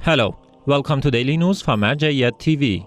Hello, welcome to Daily News from Al-Furat TV.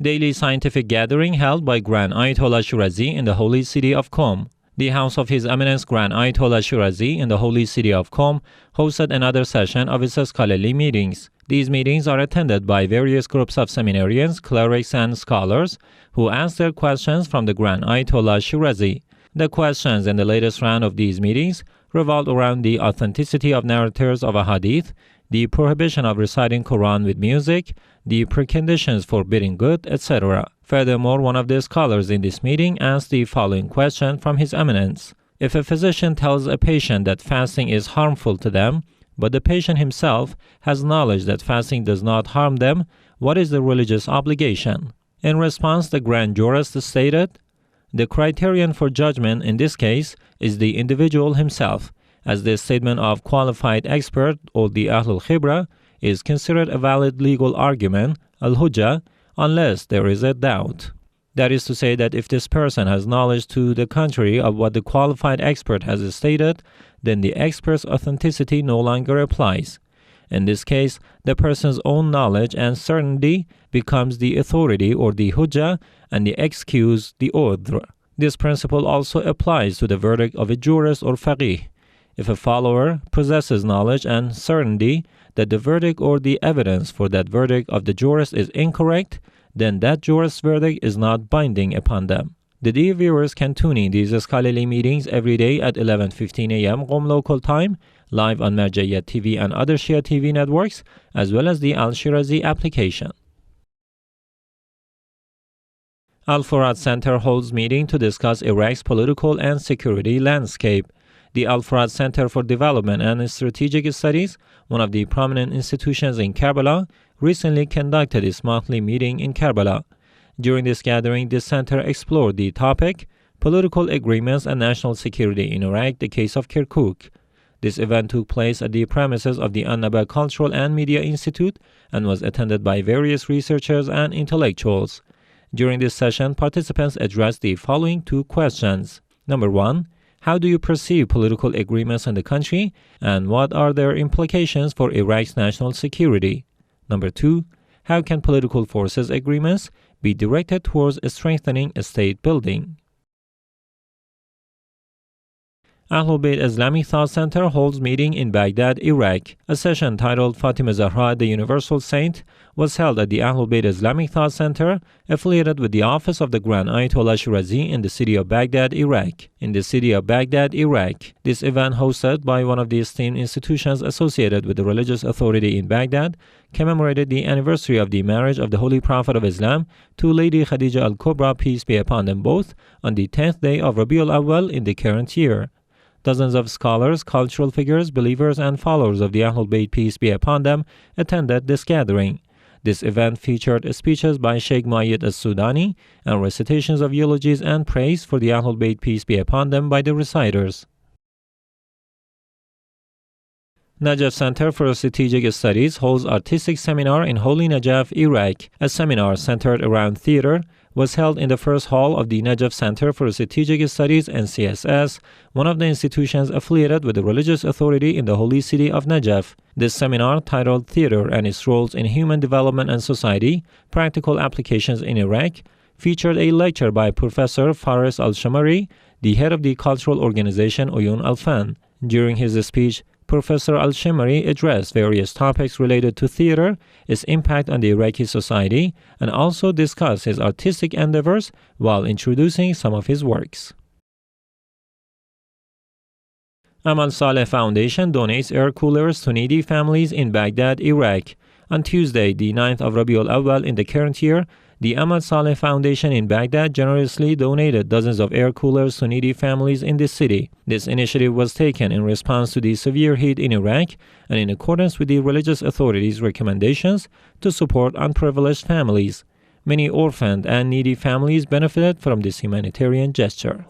Daily scientific gathering held by Grand Ayatollah Shirazi in the holy city of Qom. The house of His Eminence Grand Ayatollah Shirazi in the holy city of Qom hosted another session of its scholarly meetings. These meetings are attended by various groups of seminarians, clerics, and scholars who ask their questions from the Grand Ayatollah Shirazi. The questions in the latest round of these meetings revolved around the authenticity of narrators of a hadith, the prohibition of reciting Quran with music, the preconditions for bidding good, etc. Furthermore, one of the scholars in this meeting asked the following question from His Eminence. If a physician tells a patient that fasting is harmful to them, but the patient himself has knowledge that fasting does not harm them, what is the religious obligation? In response, the Grand Jurist stated, the criterion for judgment in this case is the individual himself, as the statement of qualified expert or the Ahlul-Khibra is considered a valid legal argument, al-Hujjah, unless there is a doubt. That is to say that if this person has knowledge to the contrary of what the qualified expert has stated, then the expert's authenticity no longer applies. In this case, the person's own knowledge and certainty becomes the authority or the hujjah and the excuse the udhr. This principle also applies to the verdict of a jurist or faqih. If a follower possesses knowledge and certainty that the verdict or the evidence for that verdict of the jurist is incorrect, then that jurist's verdict is not binding upon them. The dear viewers can tune in these scholarly meetings every day at 11:15 a.m. Qom local time, live on Al-Furat TV and other Shia TV networks, as well as the Al-Shirazi application. Al-Furat Center holds meeting to discuss Iraq's political and security landscape. The Al-Furat Center for Development and Strategic Studies, one of the prominent institutions in Karbala, recently conducted its monthly meeting in Karbala. During this gathering, this center explored the topic, Political Agreements and National Security in Iraq, the Case of Kirkuk. This event took place at the premises of the Annaba Cultural and Media Institute and was attended by various researchers and intellectuals. During this session, participants addressed the following two questions. Number 1. How do you perceive political agreements in the country, and what are their implications for Iraq's national security? Number 2. How can political forces agreements be directed towards strengthening state building? AhlulBayt Islamic Thought Center holds meeting in Baghdad, Iraq. A session titled Fatima Zahra, the Universal Saint, was held at the AhlulBayt Islamic Thought Center, affiliated with the office of the Grand Ayatollah Shirazi in the city of Baghdad, Iraq. This event, hosted by one of the esteemed institutions associated with the religious authority in Baghdad, commemorated the anniversary of the marriage of the Holy Prophet of Islam to Lady Khadija al-Kubra, peace be upon them both, on the 10th day of Rabi Alaval in the current year. Dozens of scholars, cultural figures, believers, and followers of the AhlulBayt, peace be upon them, attended this gathering. This event featured speeches by Sheikh Muayyid al-Sudani and recitations of eulogies and praise for the AhlulBayt, peace be upon them, by the reciters. Najaf Center for Strategic Studies holds artistic seminar in Holy Najaf, Iraq. A seminar centered around theater was held in the first hall of the Najaf Center for Strategic Studies (NCSS), one of the institutions affiliated with the religious authority in the holy city of Najaf. This seminar, titled Theater and its Roles in Human Development and Society, Practical Applications in Iraq, featured a lecture by Professor Faris Al-Shamari, the head of the cultural organization Uyun Al-Fan. During his speech, Professor Al-Shamari addressed various topics related to theater, its impact on the Iraqi society, and also discussed his artistic endeavors while introducing some of his works. Amal Saleh Foundation donates air coolers to needy families in Baghdad, Iraq. On Tuesday, the 9th of Rabiul Awwal in the current year, the Amal Saleh Foundation in Baghdad generously donated dozens of air coolers to needy families in this city. This initiative was taken in response to the severe heat in Iraq and in accordance with the religious authorities' recommendations to support unprivileged families. Many orphaned and needy families benefited from this humanitarian gesture.